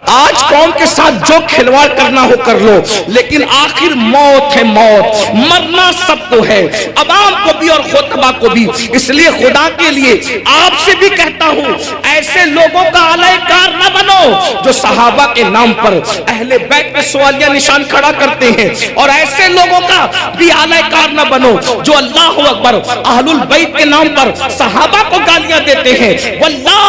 آج قوم کے ساتھ جو کھلواڑ کرنا ہو کر لو، لیکن آخر موت ہے، موت مرنا سب کو ہے، عوام کو بھی اور خطبہ کو بھی۔ اس لیے خدا کے لیے آپ سے بھی کہتا ہوں، ایسے لوگوں کا اعلی کار نہ بنو جو صحابہ کے نام پر اہل بیت پہ سوالیہ نشان کھڑا کرتے ہیں، اور ایسے لوگوں کا بھی اعلی کار نہ بنو جو اللہ اکبر اہل البیت کے نام پر صحابہ کو گالیاں دیتے ہیں۔ واللہ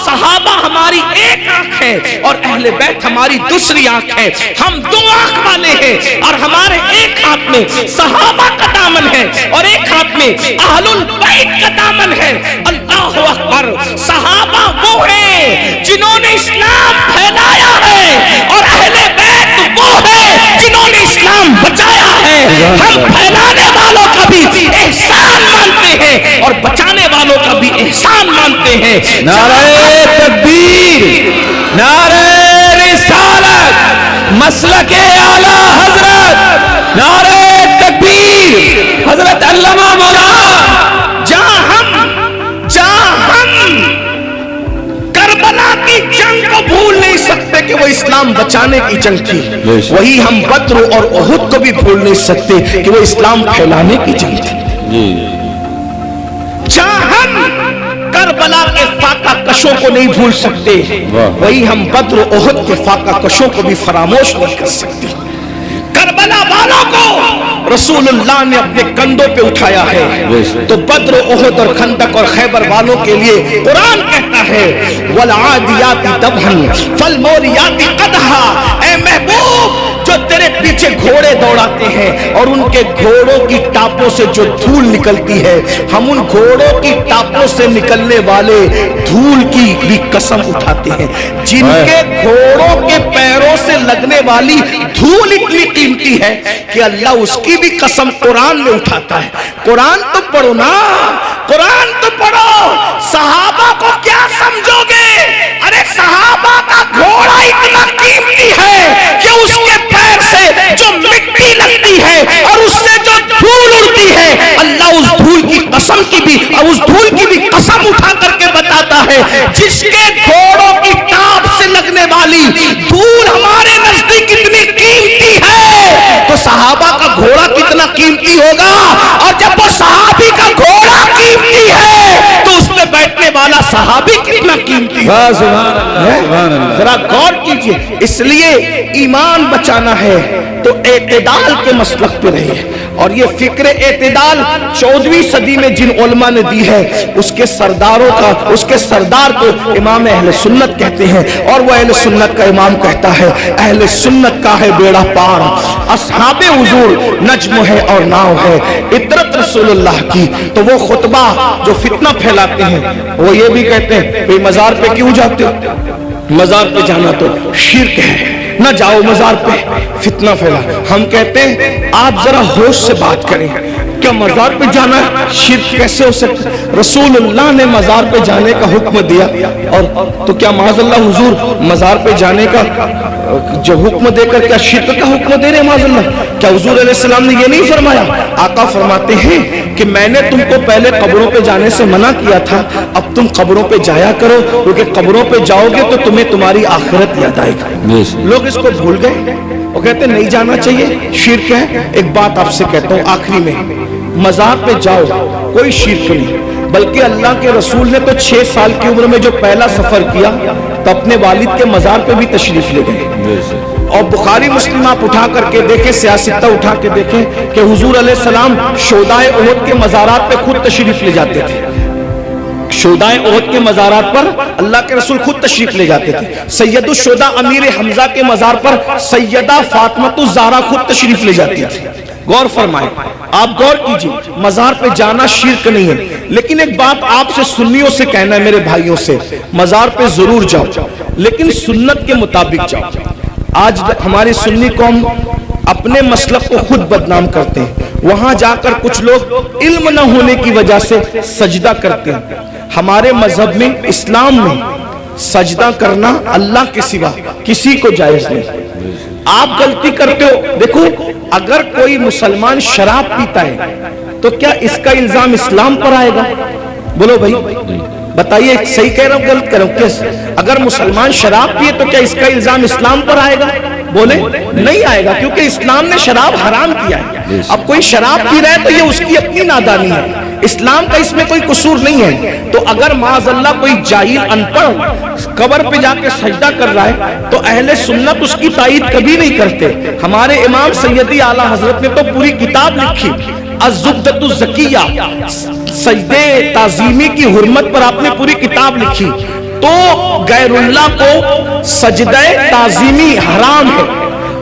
صحابہ ہماری ایک آنکھ ہے اور اہل بیت ہماری دوسری آنکھ ہے، ہم دو آنکھ والے ہیں، اور ہمارے ایک ہاتھ میں صحابہ کا دامن ہے اور ایک ہاتھ میں اہل البیت کا دامن ہے۔ اللہ اکبر، صحابہ وہ ہیں جنہوں نے اسلام پھیلایا ہے، اور اہل بیت وہ ہیں جنہوں نے اسلام بچایا ہے۔ ہم پھیلانے والوں کا بھی احسان مانتے ہیں اور بچانے والوں کا بھی احسان مانتے ہیں۔ نعرہ تکبیر، نعرہ رسالت، مسلک اعلی حضرت، نعرہ تکبیر، حضرت علامہ مولانا۔ جہاں ہم کربلا کی جنگ کو بھول نہیں سکتے کہ وہ اسلام بچانے کی جنگ تھی، وہی ہم بدر اور احد کو بھی بھول نہیں سکتے کہ وہ اسلام پھیلانے کی جنگ تھی۔ جہاں ہم کربلا کے فاقہ کشوں کو نہیں بھول سکتے، وہی ہم بدر و احد کے فاقہ کشوں کو بھی فراموش نہیں کر سکتے۔ کربلا والوں کو رسول اللہ نے اپنے کندھوں پہ اٹھایا ہے، تو بدر و احد اور خندق اور خیبر والوں کے لیے قرآن کہتا ہے وَالْعَادِيَاتِ دَبْحًا فَالْمُورِيَاتِ قَدْحًا۔ اے محبوب، جو تیرے پیچھے گھوڑے دوڑاتے ہیں اور ان کے گھوڑوں کی ٹاپوں سے جو دھول نکلتی ہے، ہم ان گھوڑوں کی ٹاپوں سے نکلنے والے دھول کی بھی قسم اٹھاتے ہیں۔ جن کے گھوڑوں کے پیروں سے لگنے والی دھول اتنی قیمتی ہے کہ اللہ اس کی بھی قسم قرآن میں اٹھاتا ہے۔ قرآن تو پڑھو نا، قرآن تو پڑھو۔ صحابہ کو کیا سمجھو گے؟ ارے صحابہ کا گھوڑا اتنا قیمتی ہے کہ اس کے پیر سے جو مٹی لگتی ہے اور اس سے جو دھول اڑتی ہے، اللہ اس دھول کی قسم کی بھی اور اس دھول کی بھی قسم اٹھا کر کے بتاتا ہے، جس کے گھوڑوں کی ٹاپ سے لگنے والی دھول ہمارے نزدیک اتنی قیمتی ہے تو صحابہ کا گھوڑا کتنا قیمتی ہوگا، اور جب وہ صحابی کا گھوڑا قیمتی ہے تو اس پہ بیٹھنے والا صحابی کتنا قیمتی ہے۔ ذرا غور کیجئے۔ اس لیے ایمان بچانا ہے تو اعتدال کے مسلک پہ رہیے، اور یہ فکر اعتدال 14ویں صدی میں جن علماء نے دی ہے، اس کے سردار کو امام اہل سنت کہتے ہیں، اور وہ اہل سنت کا امام کہتا ہے اہل سنت کا ہے بیڑا پار، اصحاب حضور نجم ہے اور ناؤ ہے، اطرت رسول اللہ کی۔ تو وہ خطبہ جو فتنہ پھیلاتے ہیں وہ یہ بھی کہتے ہیں بھئی مزار پہ کیوں جاتے ہو؟ مزار پہ جانا تو شرک ہے، نہ جاؤ مزار پہ، فتنہ پھیلا۔ ہم کہتے ہیں آپ ذرا ہوش سے بات کریں، کیا مزار پہ جانا شرک کیسے ہو سکتا؟ رسول اللہ نے مزار پہ جانے کا حکم دیا، اور تو کیا معاذ اللہ حضور مزار پہ جانے کا جو حکم دے کر کیا شرک کا حکم دے رہے معاذ اللہ؟ کیا حضور علیہ السلام نے یہ نہیں فرمایا؟ آقا فرماتے ہیں کہ میں نے تم کو پہلے قبروں پہ جانے سے منع کیا تھا، اب تم قبروں پہ جایا کرو، کیونکہ قبروں پہ جاؤ گے تو تمہیں تمہاری آخرت یاد آئے گی۔ لوگ اس کو بھول گئے، وہ کہتے ہیں نہیں جانا چاہیے، شرک ہے۔ ایک بات آپ سے کہتا ہوں آخری میں، مزار پہ جاؤ کوئی شرک نہیں، بلکہ اللہ کے رسول نے تو 6 سال کی عمر میں جو پہلا سفر کیا تو اپنے والد کے مزار پہ بھی تشریف لے گئے، اور بخاری مسلم آپ اٹھا کر کے دیکھیں، سیاستہ اٹھا کے دیکھیں کہ حضور علیہ السلام شہدائے احد کے مزارات پہ خود تشریف لے جاتے تھے۔ شہدائے احد کے مزارات پر اللہ کے رسول خود تشریف لے جاتے تھے۔ سید الشہداء امیر حمزہ کے مزار پر سیدہ فاطمہ الزہرا خود تشریف لے جاتی تھی۔ غور فرمائیں، آپ غور کیجئے، مزار پہ جانا شرک نہیں ہے، لیکن ایک بات آپ سے سنیوں سے کہنا ہے، میرے بھائیوں سے، مزار پہ ضرور جاؤ لیکن سنت کے مطابق جاؤ۔ آج ہماری سنی قوم اپنے مسلک کو خود بدنام کرتے ہیں، وہاں جا کر کچھ لوگ علم نہ ہونے کی وجہ سے سجدہ کرتے ہیں۔ ہمارے مذہب میں، اسلام میں سجدہ کرنا اللہ کے سوا کسی کو جائز نہیں۔ آپ غلطی کرتے ہو، دیکھو اگر کوئی مسلمان شراب پیتا ہے تو کیا اس کا الزام اسلام پر آئے گا؟ بولو بھائی، بتائیے صحیح کہہ رہا ہوں غلط کہہ رہا ہوں؟ کس اگر مسلمان شراب پیے تو کیا اس کا الزام اسلام پر آئے گا؟ بولے نہیں آئے گا، کیونکہ اسلام نے شراب حرام کیا ہے۔ اب کوئی شراب پی رہا ہے تو یہ اس کی اپنی نادانی ہے، اسلام کا اس میں کوئی قصور نہیں ہے۔ تو اگر معاذ اللہ کوئی جاہل ان پڑھ قبر پہ جا کے سجدہ کر رہا ہے تو اہل سنت اس کی تائید کبھی نہیں کرتے۔ ہمارے امام سیدی اعلیٰ حضرت نے تو پوری کتاب لکھی، الزبدۃ الزکیہ، سجدے تعظیمی کی حرمت پر آپ نے پوری کتاب لکھی۔ تو غیر اللہ کو سجدہ تعظیمی حرام ہے،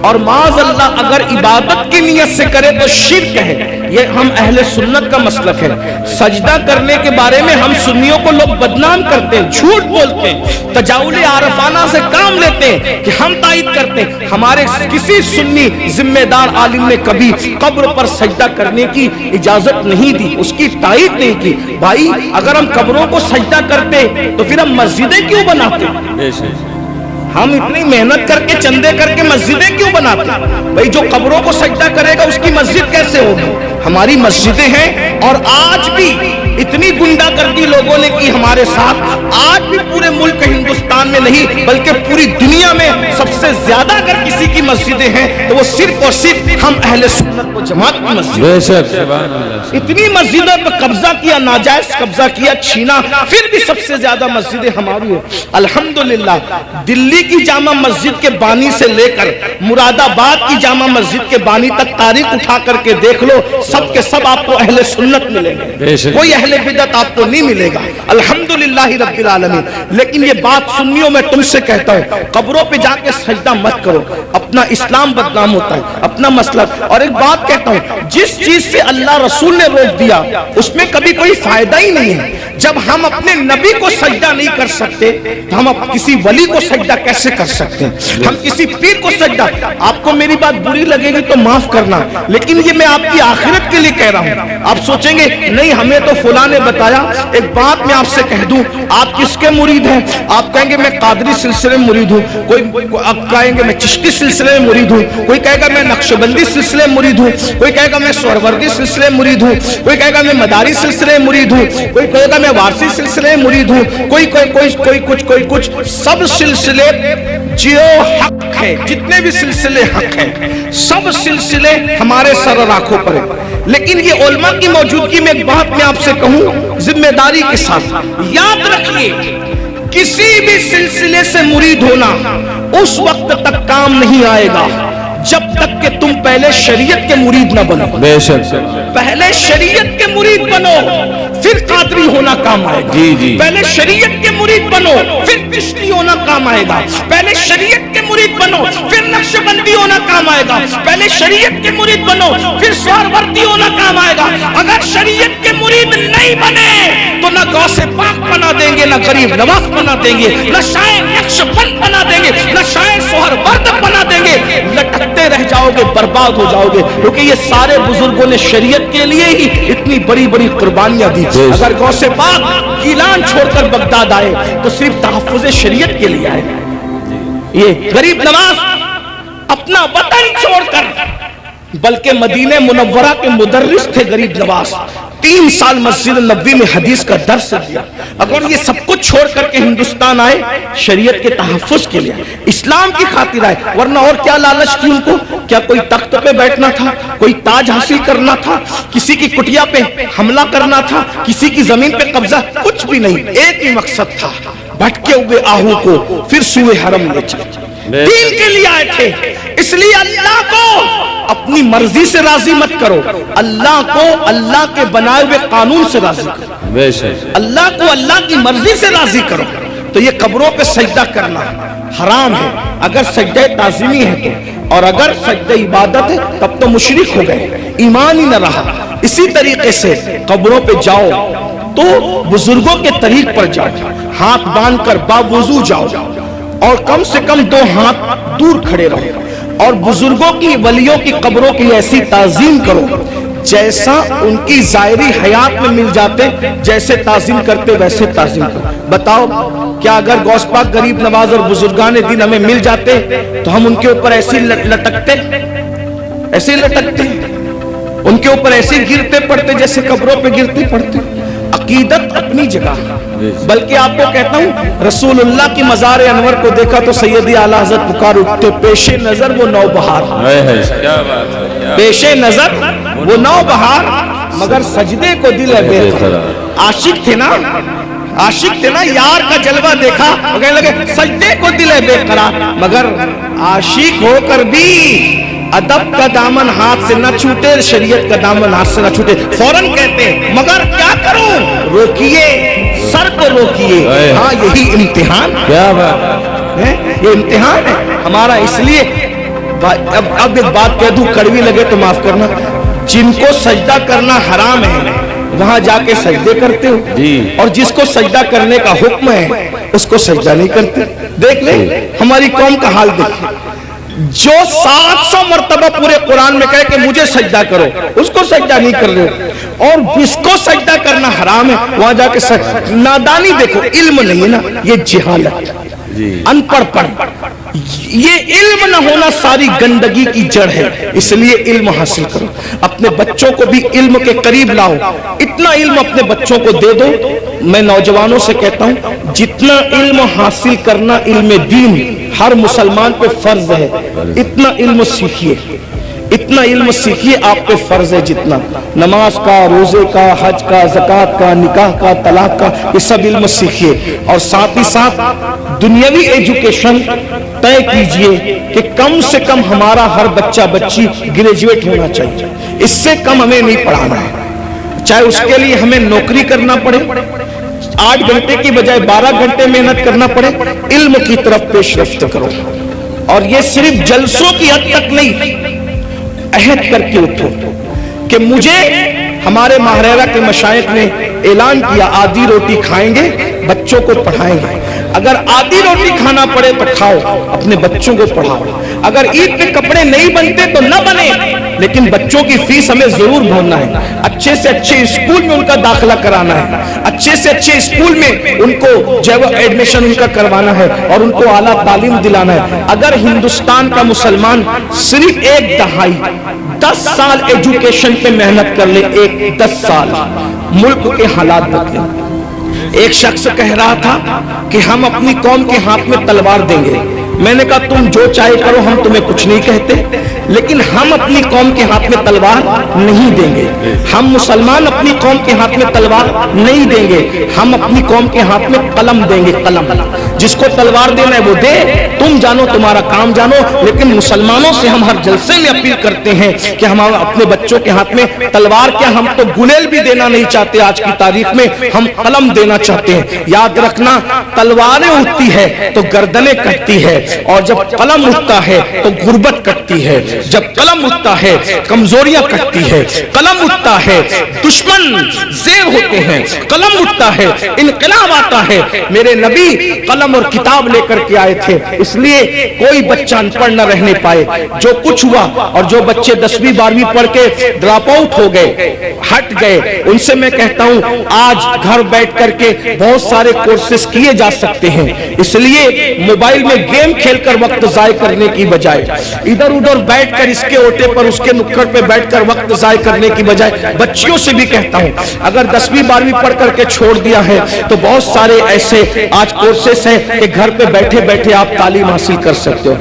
اور معاذ اللہ اگر عبادت کی نیت سے کرے تو شرک ہے۔ یہ ہم اہل سنت کا مسلک ہے۔ سجدہ کرنے کے بارے میں ہم سنیوں کو لوگ بدنام کرتے ہیں، جھوٹ بولتے ہیں، تجاول عارفانہ سے کام لیتے ہیں کہ ہم تائید کرتے ہیں۔ ہمارے کسی سنی ذمہ دار عالم نے کبھی قبر پر سجدہ کرنے کی اجازت نہیں دی، اس کی تائید نہیں کی۔ بھائی اگر ہم قبروں کو سجدہ کرتے تو پھر ہم مسجدیں کیوں بناتے؟ ہم اتنی محنت کر کے چندے کر کے مسجدیں کیوں بناتے ہیں؟ بھائی جو قبروں کو سجدہ کرے گا اس کی مسجد کیسے ہوگی؟ ہماری مسجدیں ہیں، اور آج بھی اتنی گنڈا گردی لوگوں نے کی ہمارے ساتھ، آج بھی پورے ملک ہندوستان میں نہیں بلکہ پوری دنیا میں سب سے زیادہ اگر کسی کی مسجدیں ہیں تو وہ صرف اور صرف ہم اہل سنت و جماعت کی مسجد۔ اتنی مسجدوں پر قبضہ کیا، ناجائز قبضہ کیا، چھینا، پھر بھی سب سے زیادہ مسجدیں ہماری ہیں۔ الحمدللہ دلی کی جامع مسجد کے بانی سے لے کر مراد آباد کی جامع مسجد کے بانی تک تاریخ اٹھا کر کے دیکھ لو، سب کے سب آپ کو اہل سنت ملیں گے، کوئی اہل بدعت آپ کو نہیں ملے گا، الحمدللہ رب العالمین۔ لیکن یہ بات سنیوں میں تم سے کہتا ہوں، قبروں پہ جا کے سجدہ مت کرو، اپنا اسلام بدنام ہوتا ہے، اپنا مسلک۔ اور ایک بات کہتا ہوں، جس چیز سے اللہ رسول نے روک دیا اس میں کبھی کوئی فائدہ ہی نہیں ہے۔ جب ہم اپنے نبی کو سجدہ نہیں کر سکتے تو ہم کسی ولی کو سجدہ کیسے کر سکتے ہیں؟ ہم کسی پیر کو سجدہ، آپ کو میری بات بری لگے گی تو معاف کرنا، لیکن یہ میں آپ کی آخرت کے لیے کہہ رہا ہوں۔ آپ سوچیں گے نہیں ہمیں تو فلاں نے بتایا۔ ایک بات میں آپ سے کہہ دوں، آپ کس کے مرید ہیں؟ آپ کہیں گے میں قادری سلسلے میں مرید ہوں، کوئی آپ کہیں گے میں چشتی سلسلے میں مرید ہوں، کوئی کہے گا میں نقشبندی سلسلے میں مرید ہوں، کوئی کہے گا میں سہروردی سلسلے میں مرید ہوں، کوئی کہے گا میں مداری سلسلے میں مرید ہوں، کوئی کہے گا میں وارسی سلسلے میں مرید ہوں، کوئی کچھ۔ سب سلسلے جو حق ہے، جتنے بھی سلسلے حق ہیں، سب سلسلے ہمارے سر اور آنکھوں پر ہیں۔ لیکن یہ علماء کی موجودگی میں ایک بات میں آپ سے کہوں ذمہ داری کے ساتھ، یاد رکھیے کسی بھی سلسلے سے مرید ہونا اس وقت تک کام نہیں آئے گا جب تک کہ تم پہلے شریعت کے مرید نہ بنو۔ بے شک پہلے شریعت کے مرید بنو پھر قادری ہونا کام آئے گا۔ پہلے شریعت کے مرید بنو پھر چشتی ہونا کام آئے گا۔ پہلے شریعت کے مرید بنو پھر نقشبندی ہونا کام آئے گا۔ پہلے شریعت کے مرید بنو پھر سہروردی ہونا کام آئے گا۔ اگر شریعت کے مرید نہیں بنے تو نہ غوث پاک بنا دیں گے، نہ غریب نواز بنا دیں گے، نہ شاعر نقشبند بنا دیں گے، نہ شاعر سہرورد بنا دیں گے، لٹکتے رہ جاؤ گے، برباد ہو جاؤ گے، کیونکہ یہ سارے بزرگوں نے شریعت کے لیے ہی اتنی بڑی بڑی قربانیاں دی۔ اگر غوث پاک گیلان چھوڑ کر بغداد آئے تو صرف تحفظ شریعت کے لیے آئے۔ یہ غریب نواز اپنا وطن چھوڑ کر، بلکہ مدینہ منورہ کے مدرس تھے غریب نواز، 3 سال مسجد نبوی میں حدیث کا درس دیا۔ اگر یہ سب کچھ چھوڑ کر کے ہندوستان آئے شریعت کے تحفظ کے لیے، اسلام کی خاطر آئے، ورنہ اور کیا لالچ تھی ان کو؟ کیا کوئی تخت پہ بیٹھنا تھا، کوئی تاج حاصل کرنا تھا، کسی کی کٹیا پہ حملہ کرنا تھا، کسی کی زمین پہ قبضہ؟ کچھ بھی نہیں، ایک ہی مقصد تھا، بھٹکے ہوئے آہو کو پھر سوئے حرم لے چلے۔ دین کے لیے آئے تھے، اس لیے اللہ کو اپنی مرضی سے راضی مت کرو، اللہ کو اللہ کے بنائے ہوئے قانون سے راضی کرو، اللہ کو اللہ کی مرضی سے راضی کرو۔ تو یہ قبروں پہ سجدہ کرنا حرام ہے اگر سجدہ تعظیمی ہے تو، اور اگر سجدہ عبادت ہے تب تو مشرک ہو گئے، ایمان ہی نہ رہا۔ اسی طریقے سے قبروں پہ جاؤ تو بزرگوں کے طریق پر جاؤ، ہاتھ باندھ کر باوضو جاؤ، اور کم سے کم 2 ہاتھ دور کھڑے رہو، اور بزرگوں کی ولیوں کی قبروں کی ایسی تعظیم کرو جیسا ان کی ظاہری حیات میں مل جاتے، جیسے تعظیم کرتے ویسے تعظیم کرو۔ بتاؤ کیا اگر غوث پاک غریب نواز اور بزرگان دین ہمیں مل جاتے تو ہم ان کے اوپر ایسے لٹکتے، ایسے لٹکتے، ان کے اوپر ایسے گرتے پڑتے جیسے قبروں پہ گرتے پڑتے؟ अकीदत अपनी जगह, बल्कि आपको कहता हूं रसूलुल्लाह की मज़ार अनवर को देखा तो सैयदी आला हज़रत पुकार उठते, पेशे नजर वो नौबहार, क्या बात है, पेशे नजर वो नौबहार, मगर सजदे को दिल है बेकरार। आशिक थे ना, आशिक थे ना, यार का जलवा देखा और कहने लगे सजदे को दिल है बेकरार, मगर आशिक होकर भी अदब का दामन हाथ से न छूटे, शरीयत का दामन हाथ से न छूटे। फौरन कहते हैं मगर क्या करूं, रोकिए सर को रोकिए, हाँ यही इम्तिहान, क्या बात है, ये इम्तिहान है हमारा। इसलिए अब एक बात कह दूं, कड़वी लगे तो माफ करना, जिनको सजदा करना हराम है वहां जाके सजदे करते हो जी, और जिसको सजदा करने का हुक्म है उसको सजदा नहीं करते। देख ले हमारी कौम का हाल देख, जो 700 मर्तबा पूरे कुरान में कहे कि मुझे सजदा करो, उसको सजदा नहीं कर रहे हो, और जिसको सजदा करना हराम है वहां जाके नादानी देखो, इल्म नहीं है ना, ये जिहालत, अनपढ़, ये इल्म न होना सारी गंदगी की जड़ है। इसलिए इल्म हासिल करो, अपने बच्चों को भी इल्म के करीब लाओ, इतना इल्म अपने बच्चों को दे दो। मैं नौजवानों से कहता हूं जितना इल्म हासिल करना इल्म दीन हर मुसलमान पे फर्ज है, इतना इल्म सीखिए, इतना इल्म सीखिए, आप पे फर्ज है जितना नमाज का, रोजे का, हज का, ज़कात का, निकाह का, तलाक का, ये सब इल्म सीखिए। और साथ ही साथ दुनियावी एजुकेशन तय कीजिए कि कम से कम हमारा हर बच्चा बच्ची ग्रेजुएट होना चाहिए, इससे कम हमें नहीं पढ़ाना है। चाहे उसके लिए हमें नौकरी करना पड़े, 8 घंटे की बजाय 12 घंटे मेहनत करना पड़े, इल्म की तरफ पेशरफ्त करो। और ये सिर्फ जलसों की हद तक नहीं, अहद करके उठो कि मुझे, हमारे महारेरा के मशाइख ने ऐलान किया आधी रोटी खाएंगे, बच्चों को पढ़ाएंगे। अगर आधी रोटी खाना पड़े तो खाओ, अपने बच्चों को पढ़ाओ। अगर ईद पे कपड़े नहीं बनते तो न बने, लेकिन बच्चों की फीस हमें जरूर भरना है। अच्छे से अच्छे स्कूल में उनका दाखिला कराना है, अच्छे से अच्छे स्कूल में उनको जो है एडमिशन उनका करवाना है और उनको आला तालीम दिलाना है। अगर हिंदुस्तान का मुसलमान सिर्फ एक दहाई 10 साल एजुकेशन पे मेहनत कर ले, 10 साल, मुल्क के हालात बदले। एक शख्स कह रहा था कि हम अपनी कौम के हाथ में तलवार देंगे। मैंने कहा तुम जो चाहे करो, हम तुम्हें कुछ नहीं कहते, लेकिन हम अपनी कौम के हाथ में तलवार नहीं देंगे। हम मुसलमान अपनी कौम के हाथ में तलवार नहीं देंगे, हम अपनी कौम के हाथ में कलम देंगे, कलम। जिसको तलवार देना है वो दे, तुम जानो, तुम्हारा काम जानो। लेकिन मुसलमानों से हम हर जलसे में अपील करते हैं कि हम अपने बच्चों के हाथ में तलवार क्या, हम तो गुलेल भी देना नहीं चाहते आज की तारीख में, हम कलम देना चाहते हैं। याद रखना, तलवारें उठती है तो गर्दनें कटती है, और जब कलम उठता है तो गुर्बत कटती है, जब कलम उठता है कमजोरियां कटती है, कलम उठता है दुश्मन ज़ेर होते हैं, कलम उठता है इनकलाब आता है। मेरे नबी कलम और किताब लेकर के आए थे, इसलिए कोई बच्चा अनपढ़ न रहने पाए। जो कुछ हुआ, और जो बच्चे 10वीं 12वीं पढ़ के ड्रॉप आउट हो गए, हट गए, उनसे मैं कहता हूं आज घर बैठ करके बहुत सारे कोर्सेज किए जा सकते हैं। इसलिए मोबाइल में गेम खेलकर वक्त जाय करने की बजाय, इधर उधर बैठकर इसके ओटे पर उसके नुक्कड़ पे बैठकर वक्त जाय करने की बजाय, बच्चियों से भी कहता हूं अगर 10वीं 12वीं पढ़ करके छोड़ दिया है तो बहुत सारे ऐसे आज कोर्सेस हैं कि घर पे बैठे बैठे आप तालीम हासिल कर सकते हो।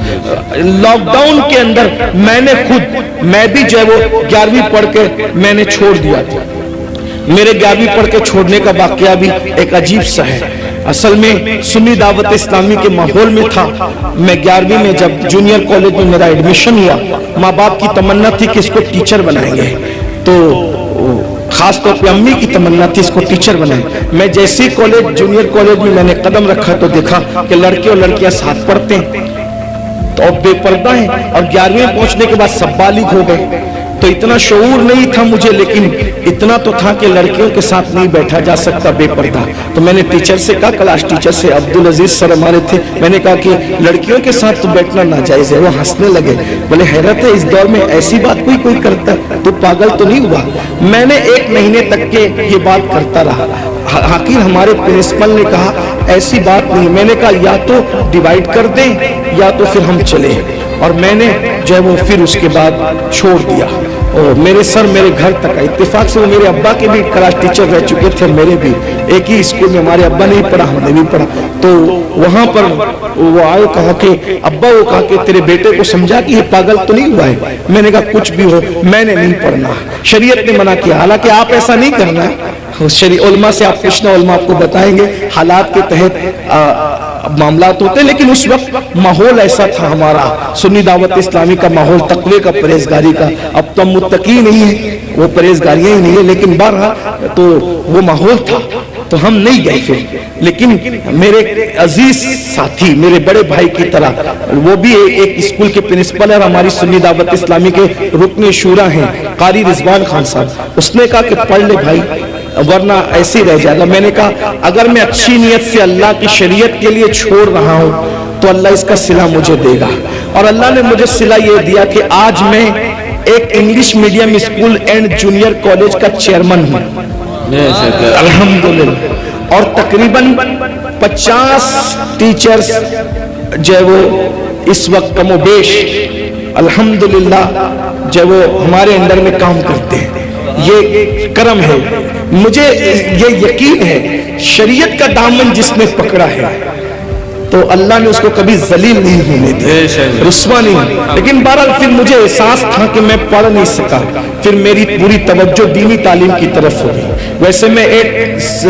लॉकडाउन के अंदर मैं भी जो है वो 11वीं पढ़ के मैंने छोड़ दिया था। मेरे 11वीं पढ़ के छोड़ने का वाकया भी एक अजीब सा है। असल में सुन्नी दावत इस्लामी के माहौल में था। मैं 11वीं में जब जूनियर कॉलेज में मेरा एडमिशन हुआ, माँ बाप की तमन्ना थी कि इसको टीचर बनाएंगे, तो खास तौर पे अम्मी की तमन्ना थी इसको टीचर बनाए। मैं जैसे ही कॉलेज जूनियर कॉलेज में मैंने कदम रखा तो देखा कि लड़के और लड़कियां साथ पढ़ते हैं तो अब बेपर्दा है, और 11वीं में पहुंचने के बाद सब बालिग हो गए। तो इतना शऊर नहीं था मुझे, लेकिन इतना तो था कि लड़कियों के साथ नहीं बैठा जा सकता बेपर्दा। तो मैंने टीचर से कहा, क्लास टीचर से, अब्दुल अजीज सर हमारे थे, मैंने कहा कि लड़कियों के साथ तो बैठना नाजायज है। वो हंसने लगे, बोले हैरत है इस दौर में ऐसी बात कोई करता, तो पागल तो नहीं हुआ। मैंने 1 महीने तक के ये बात करता रहा। आखिर हमारे प्रिंसिपल ने कहा ऐसी बात नहीं। मैंने कहा या तो डिवाइड कर दें या तो फिर हम चले, और मैंने जो है वो फिर उसके बाद छोड़ दिया। मेरे सर मेरे घर तक आए। इत्तेफाक से वो मेरे अब्बा के भी क्लास टीचर रह चुके थे, मेरे भी एक ही स्कूल में, हमारे अब्बा ने भी पढ़ा हमने भी पढ़ा। तो वहां पर वो आए, कहा कि अब्बा, वो कहा कि तेरे बेटे को समझा कि ये पागल तो नहीं हुआ है। मैंने कहा कुछ भी हो, मैंने नहीं पढ़ना, शरीयत ने मना किया। हालांकि आप ऐसा नहीं करना, उलमा से आप पूछना, उलमा आपको बताएंगे हालात के तहत मामलात होते, लेकिन उस वक्त माहौल ऐसा था हमारा सुन्नी दावत इस्लामी का माहौल, तकवे का, परहेजगारी का। अब तो मुत्तकी नहीं है, वो परहेजगारियां ही नहीं है, लेकिन बहरहाल तो वो माहौल था, तो हम नहीं गए फिर। लेकिन मेरे अजीज साथी, मेरे बड़े भाई की तरह, वो भी एक स्कूल के प्रिंसिपल है और हमारी सुन्नी दावत इस्लामी के रुकने शूरा हैं, कारी रिजवान खान साहब। उसने कहा कि पढ़ ले भाई, वरना ऐसे ही रह जाएगा। मैंने कहा अगर मैं अच्छी नीयत से अल्लाह की शरीयत के लिए छोड़ रहा हूं तो अल्लाह इसका सिला मुझे देगा। और अल्लाह ने मुझे सिला ये दिया कि आज मैं एक English medium school and junior college का चेयरमैन हूं, अल्हम्दुलिल्लाह। और तकरीबन 50 टीचर्स जो है वो इस वक्त कमोबेश अल्हम्दुलिल्लाह जो वो हमारे अंडर में काम करते हैं। ये करम है, मुझे ये यकीन है शरीयत का दामन जिसने पकड़ा है तो अल्लाह ने उसको कभी जलील नहीं होने दिया, रुस्वा नहीं। लेकिन बहरहाल फिर मुझे एहसास था कि मैं पढ़ नहीं सका, फिर मेरी पूरी तवज्जो दीनी तालीम की तरफ हो गई। वैसे मैं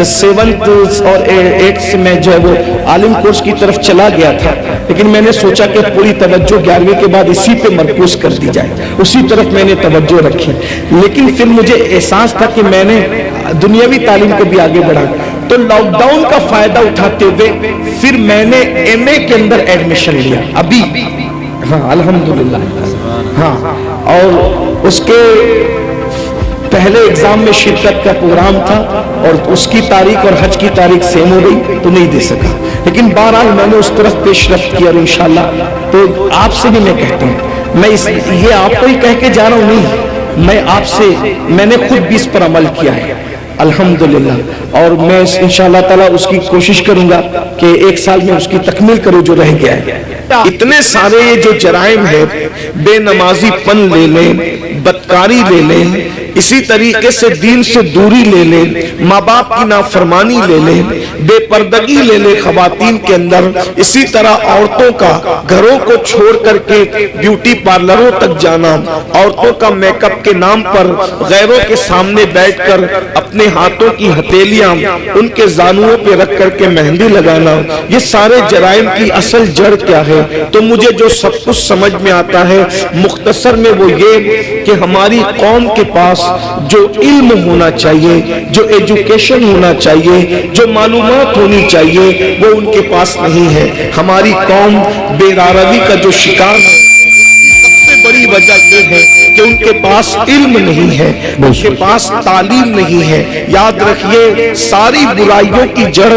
7th और 8th से मैं जो है वो आलिम कोर्स की तरफ चला गया था, लेकिन मैंने सोचा कि पूरी तवज्जो 11वीं के बाद इसी पे मरकूज कर दी जाए, उसी तरफ मैंने तवज्जो रखी। लेकिन फिर मुझे एहसास था कि मैंने दुनियावी तालीम को भी आगे बढ़ा, तो लॉकडाउन का फायदा उठाते हुए फिर मैंने एमए के अंदर एडमिशन लिया अभी, हाँ अल्हम्दुलिल्लाह। हाँ, और उसके पहले एग्जाम में शिरकत का प्रोग्राम था और उसकी तारीख और हज की तारीख सेम हो गई तो नहीं दे सका, लेकिन बहरहाल मैंने उस तरफ पेशरफ्त किया और इंशाल्लाह। तो आपसे भी मैं कहता हूँ, मैं ये आपको ही कह के जा रहा हूँ, नहीं, मैं आपसे, मैंने खुद भी इस पर अमल किया है अल्हम्दुलिल्लाह, और मैं इंशाअल्लाह ताला उसकी कोशिश करूंगा कि 1 साल में उसकी तकमील करूं जो रह गया है। इतने सारे ये जो जराइम है, बेनमाजीपन ले लें, बदकारी ले लें, इसी तरीके से दीन से दूरी ले लें, माँ बाप की नाफरमानी ले लें, बेपर्दगी ले लें खवातीन के अंदर, इसी तरह औरतों का घरों को छोड़ करके ब्यूटी पार्लरों तक जाना, औरतों का मेकअप के नाम पर गैरों के सामने बैठकर अपने हाथों की हथेलियां उनके जानुओं पे रख करके मेहंदी लगाना, ये सारे जराइम की असल जड़ क्या है? तो मुझे जो सब कुछ समझ में आता है मुख्तसर में वो ये कि हमारी कौम के पास जो इल्म होना चाहिए, जो एजुकेशन होना चाहिए, जो मालूमात होनी चाहिए, वो उनके पास नहीं है। हमारी कौम बेरारवी का जो शिकार है, सबसे बड़ी वजह ये है कि उनके पास इल्म नहीं है, उनके पास तालीम नहीं है। याद रखिए, सारी बुराइयों की जड़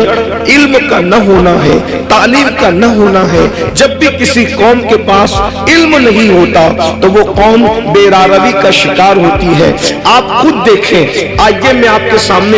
इल्म का न होना है, तालीम का न होना है। जब भी किसी कौम के पास इल्म नहीं होता तो वो कौम बेरारवी का शिकार होती है। आप खुद देखें, आइए मैं आपके सामने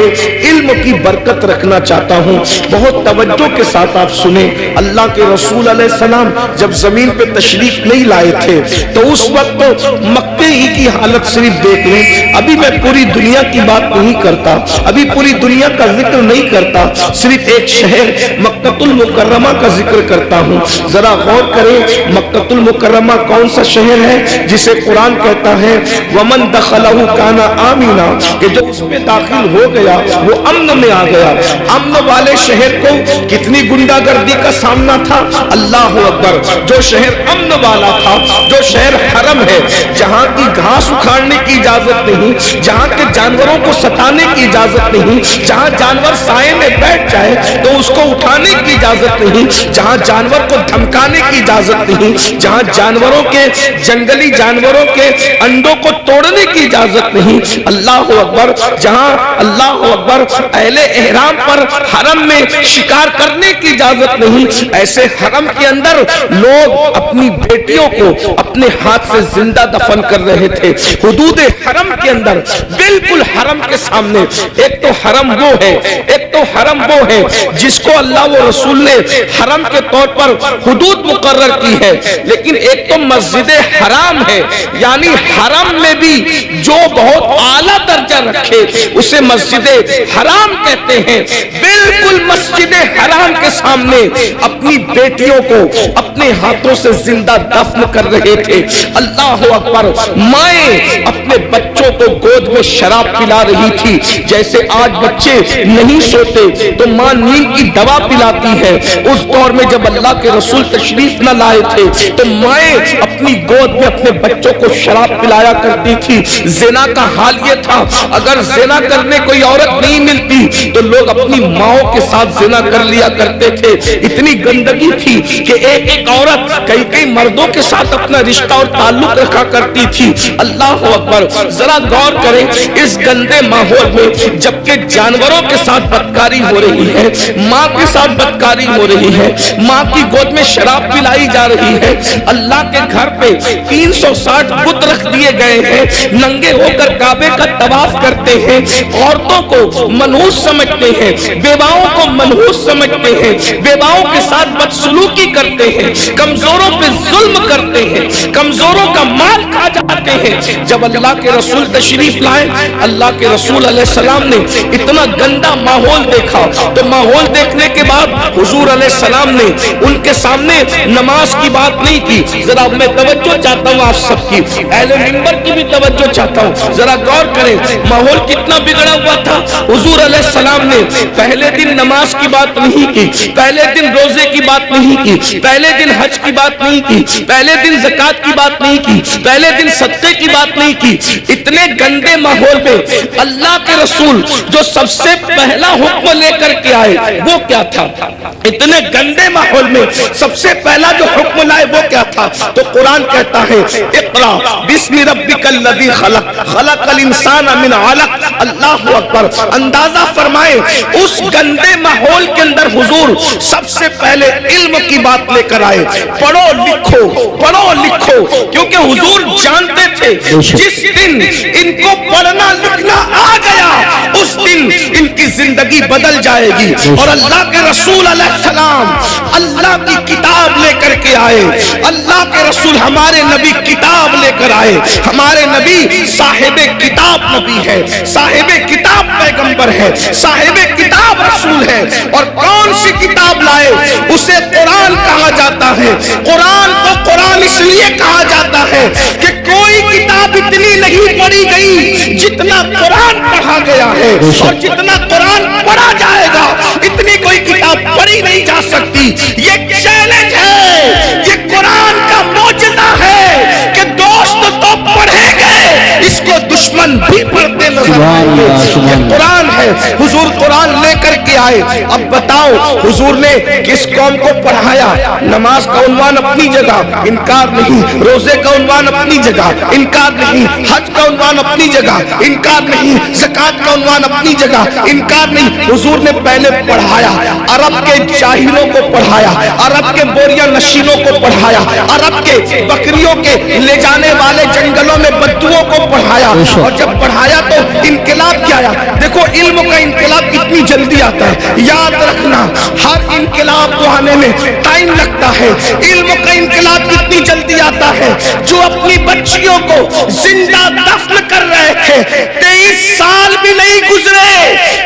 इल्म की बरकत रखना चाहता हूँ, बहुत तवज्जो के साथ आप सुने। अल्लाह के रसूल अलैहिस्सलाम जब जमीन पे तशरीफ नहीं लाए थे तो उस वक्त मक्के ही की हालत सिर्फ देख लें। अभी मैं पूरी दुनिया की बात नहीं करता, अभी पूरी दुनिया का जिक्र नहीं करता, सिर्फ एक शहर मक्कतुल मुकर्रमा का जिक्र करता हूँ। जरा गौर करें, मक्कतुल मुकर्रमा कौन सा शहर है जिसे कुरान कहता है वमन दखलहु काना आमीना, कि जो उसमें दाखिल हो गया वो अम्न में आ गया। अम्न वाले शहर को कितनी गुंडागर्दी का सामना था, अल्लाह अकबर। जो शहर अम्न वाला था, जो शहर हरम है, जहां की घास उखाड़ने की इजाजत नहीं, जहां के जानवरों को सताने की इजाजत नहीं, जहां जानवर साए में बैठ जाए तो उसको उठाने की इजाजत नहीं, जहां जानवर को धमकाने की इजाजत नहीं, जहां जानवरों के, जंगली जानवरों के अंडों को तोड़ने की इजाजत नहीं, अल्लाह अकबर। जहां अल्लाह अकबर अहले एहराम पर हरम में शिकार करने की इजाजत नहीं, ऐसे हरम के अंदर लोग अपनी बेटियों को, अपने हाथ से जिंदा दफन कर रहे थे हुदूद हरम के अंदर, बिल्कुल हरम के सामने। एक तो हरम वो है, एक तो हरम वो है जिसको अल्लाह व रसूल ने हरम के तौर पर हुदूद मुकर्रर की है, लेकिन एक तो मस्जिद हराम है, यानी हरम में भी जो बहुत आला दर्जा रखे उसे मस्जिद हराम कहते हैं। बिल्कुल मस्जिद हराम के सामने अपनी बेटियों को अपने हाथों से जिंदा दफन कर रहे थे। अल्लाह अकबर। माएं अपने बच्चों को गोद में शराब पिला रही थी। जैसे आज बच्चे नहीं सोते तो मां नींद की दवा पिलाती है, उस दौर में जब अल्लाह के रसूल तशरीफ न लाए थे तो माएं अपनी गोद में अपने बच्चों को शराब पिलाया करती थी। ज़िना का हाल ये था, अगर ज़िना करने कोई औरत नहीं मिलती तो लोग अपनी माओं के साथ ज़िना कर लिया करते थे। इतनी गंदगी थी कि एक एक औरत कई कई मर्दों के साथ अपना रिश्ता और ताल्लुक रखा करती थी। अल्लाह अकबर। जरा गौर करें, इस गंदे माहौल में जबकि जानवरों के साथ बदकारी हो रही है, माँ के साथ बदकारी हो रही है, माँ की गोद में शराब पिलाई जा रही है, अल्लाह के घर पे 360 बुत रख दिए गए हैं, नंगे होकर काबे का तवाफ करते हैं, औरतों को मनहूस समझते हैं, बेवाओं को मनहूस समझते हैं, बेवाओं के साथ बदसलूकी करते हैं, कमजोरों पे जुल्म करते हैं, कमजोरों का माल खा जाते हैं। जब अल्लाह के रसूल तशरीफ लाए, अल्लाह के रसूल अलैहिस्सलाम ने इतना गंदा माहौल देखा तो माहौल देखने के बाद हुजूर अलैहिस्सलाम ने उनके सामने नमाज की बात नहीं की। जरा मैं तवज्जो चाहता हूँ आप सबकी, अहले मिंबर की भी तवज्जो चाहता हूँ। जरा गौर करें माहौल कितना बिगड़ा हुआ था। हुजूर अलैहिस्सलाम ने पहले दिन नमाज की बात नहीं की, पहले दिन रोजे की बात नहीं की, पहले दिन हज की बात नहीं की, पहले दिन ज़कात की बात नहीं की, पहले दिन सदक़े की बात नहीं की। इतने गंदे माहौल में अल्लाह के रसूल जो सबसे पहला हुक्म लेकर के आए वो क्या था? इतने गंदे माहौल में सबसे पहला जो हुक्म लाए वो क्या था? तो कुरान कहता है इक़रा बिस्मि रब्बिकल लज़ी खलक़ खलक़ल इंसाना मिन अलक़। अल्लाह अकबर। अंदाजा फरमाए उस गंदे माहौल के अंदर हुजूर सबसे पहले इल्म की बात लेकर आए। पढ़ो लिखो, पढ़ो लिखो, क्योंकि हुजूर जानते थे जिस दिन इनको पढ़ना लिखना आ गया उस दिन इनकी जिंदगी बदल जाएगी। और अल्लाह के रसूल अलैहिस्सलाम अल्लाह की किताब लेकर के आए। अल्लाह के रसूल हमारे नबी किताब लेकर आए। हमारे नबी साहिबे किताब नबी है, साहिबे किताब पैगंबर है, साहिबे किताब रसूल है। और कौन सी किताब लाए? उसे कुरान कहा जाता है। कुरान को कुरान इसलिए कहा जाता है कि कोई किताब इतनी नहीं पढ़ी गई जितना कुरान पढ़ा गया है, और जितना कुरान पढ़ा जाएगा इतनी कोई किताब पढ़ी नहीं जा सकती। ये चैलेंज है, ये कुरान का मौजज़ा है कि दोस्त तो पढ़ेंगे, इसको दुश्मन भी पढ़ते नजर आएंगे। ये कुरान है। हुजूर कुरान लेकर के आए। अब बताओ हुजूर ने किस कौम को पढ़ाया? नमाज का उन्वान अपनी जगह, इनकार नहीं। रोजे का उन्वान अपनी जगह, इनकार नहीं। हज का उन्वान अपनी जगह, इनकार नहीं। ज़कात का उन्वान अपनी जगह, इनकार नहीं। हुजूर ने पहले पढ़ाया, अरब के जाहिलों को पढ़ाया, अरब के बोरिया नशीनों को पढ़ाया, अरब के बकरियों के ले जाने वाले जंगलों में बद्दुओं को पढ़ाया। और जब पढ़ाया तो इनकलाब क्या आया? देखो इल्म का इनकलाब कितनी जल्दी आता है। याद रखना, हर इनकलाब को आने में टाइम लगता है। इल्म का इनकलाब कितनी जल्दी आता है। जो अपनी बच्चियों को जिंदा दफन कर रहे थे, 23 साल भी नहीं गुजरे,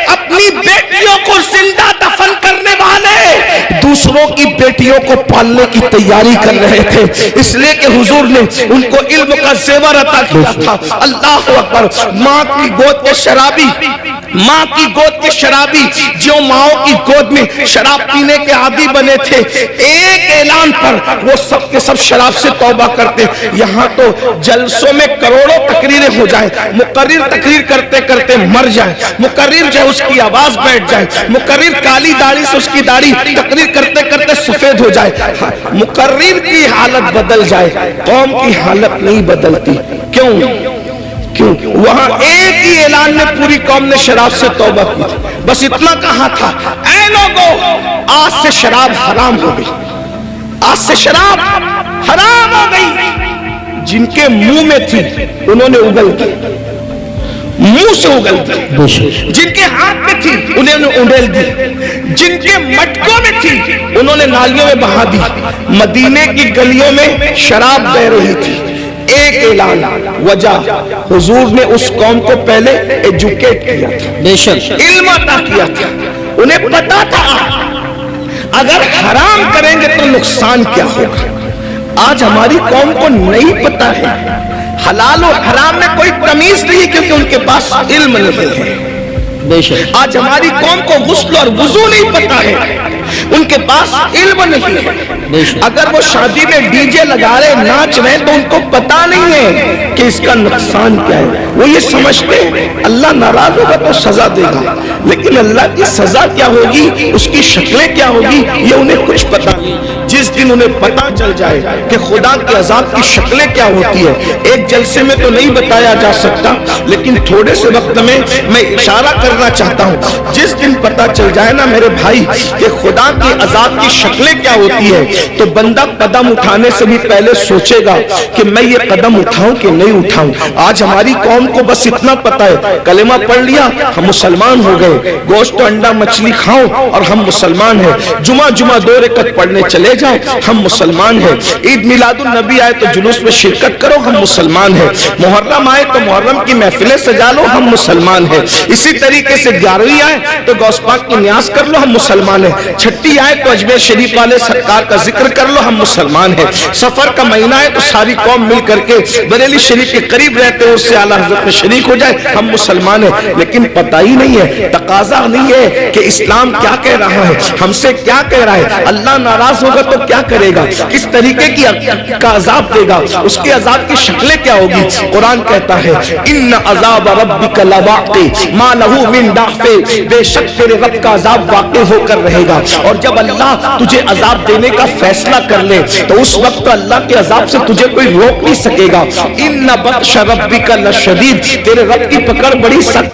अपनी बेटियों को जिंदा दफन करने वाले दूसरों की बेटियों को पालने की तैयारी कर रहे थे। इसलिए कि हुजूर ने उनको इल्म का ज़ेवर अता किया था। अल्लाह अकबर। माँ की गोद के शराबी, माँ की गोद के शराबी जो माओ की गोद में शराब पीने के आदी बने थे, एक ऐलान पर वो सब के सब शराब से तौबा करते। यहाँ तो जलसों में करोड़ों तकरीरें हो जाए, मुकर्रिर तकरीर करते करते मर जाए, मुकर्रिर जो उसकी आवाज बैठ जाए, मुकर्रिर काली दाढ़ी से उसकी दाढ़ी तकरीर करते करते सफेद हो जाए, मुकर्रिर की हालत बदल जाए, कौम की हालत नहीं बदलती। क्यों? क्यों? वहां एक ही ऐलान में पूरी कौम ने शराब से तौबा की। बस इतना कहा था, ऐ लोगों, आज से शराब हराम हो गई, आज से शराब हराम हो गई। जिनके मुंह में थी उन्होंने उगल दी, मुंह से उगल दी। जिनके हाथ में थी उन्होंने उड़ेल दी, जिनके मटकों में थी उन्होंने नालियों में बहा दी। मदीने की गलियों में शराब बह रही थी। एक ऐलान, वजह, हुजूर ने उस कौम को पहले एजुकेट किया था, बेशक इल्म अता किया था। उन्हें पता था अगर हराम करेंगे तो नुकसान क्या होगा। आज हमारी कौम को नहीं पता है, हलाल और हराम में कोई तमीज नहीं है क्योंकि उनके पास इल्म नहीं है। बेशक आज हमारी कौम को गुस्ल और वुजू नहीं पता है, उनके पास इल्म नहीं है। अगर वो शादी में डीजे लगा रहे, नाच रहे, तो उनको पता नहीं है कि इसका नुकसान क्या है। वो ये समझते हैं अल्लाह नाराज होगा तो सजा देगा, लेकिन अल्लाह की सजा क्या होगी, उसकी शक्लें क्या होगी, ये उन्हें कुछ पता नहीं। जिस दिन उन्हें पता चल जाए कि खुदा के अजाब की शक्लें क्या होती है, एक जलसे में तो नहीं बताया जा सकता, लेकिन थोड़े से वक्त में मैं इशारा करना चाहता हूँ। जिस दिन पता चल जाए ना मेरे भाई कि खुदा के अजाब की शक्लें क्या होती है, तो बंदा कदम उठाने से भी पहले सोचेगा कि मैं ये कदम उठाऊं कि नहीं उठाऊं। आज हमारी कौम को बस इतना पता है, कलेमा पढ़ लिया हम मुसलमान हो गए, गोश्त अंडा मछली खाओ और हम मुसलमान हैं, जुमा 2 रकअत पढ़ने चले जाओ हम मुसलमान हैं, ईद मिलादुन नबी आए तो जुलूस में शिरकत करो हम मुसलमान हैं, मुहर्रम आए तो मुहर्रम की महफिलें सजा लो हम मुसलमान हैं, इसी तरीके से 11वीं आए तो गौस पाक की न्यास कर लो हम मुसलमान हैं, छठी आए तो अजमेर शरीफ वाले सरकार का जिक्र कर लो हम मुसलमान हैं, सफर का महीना है तो सारी कौम मिल करके बरेली शरीफ के करीब रहते हैं उससे आला हजरत में शरीक हो जाए हम मुसलमान हैं। लेकिन पता ही नहीं है, तकाजा नहीं है कि इस्लाम क्या कह रहा है, हमसे क्या कह रहा है, अल्लाह नाराज होगा तो क्या करेगा, किस तरीके की का अजाब देगा, उसके अजाब की शक्लें क्या होगी। कुरान कहता है इन्न अजाब रब्बिका लवाक़ि मा लहू मिन दाफ़े, बेशक तेरे रब का अजाब वाक़ई होकर रहेगा। और जब अल्लाह तुझे अजाब देने का फैसला कर ले तो उस वक्त अल्लाह के अजाब से तुझे कोई रोक नहीं सकेगा। इन्न बत्श रब्बिका लशदीद, तेरे रब की पकड़ बड़ी सख्त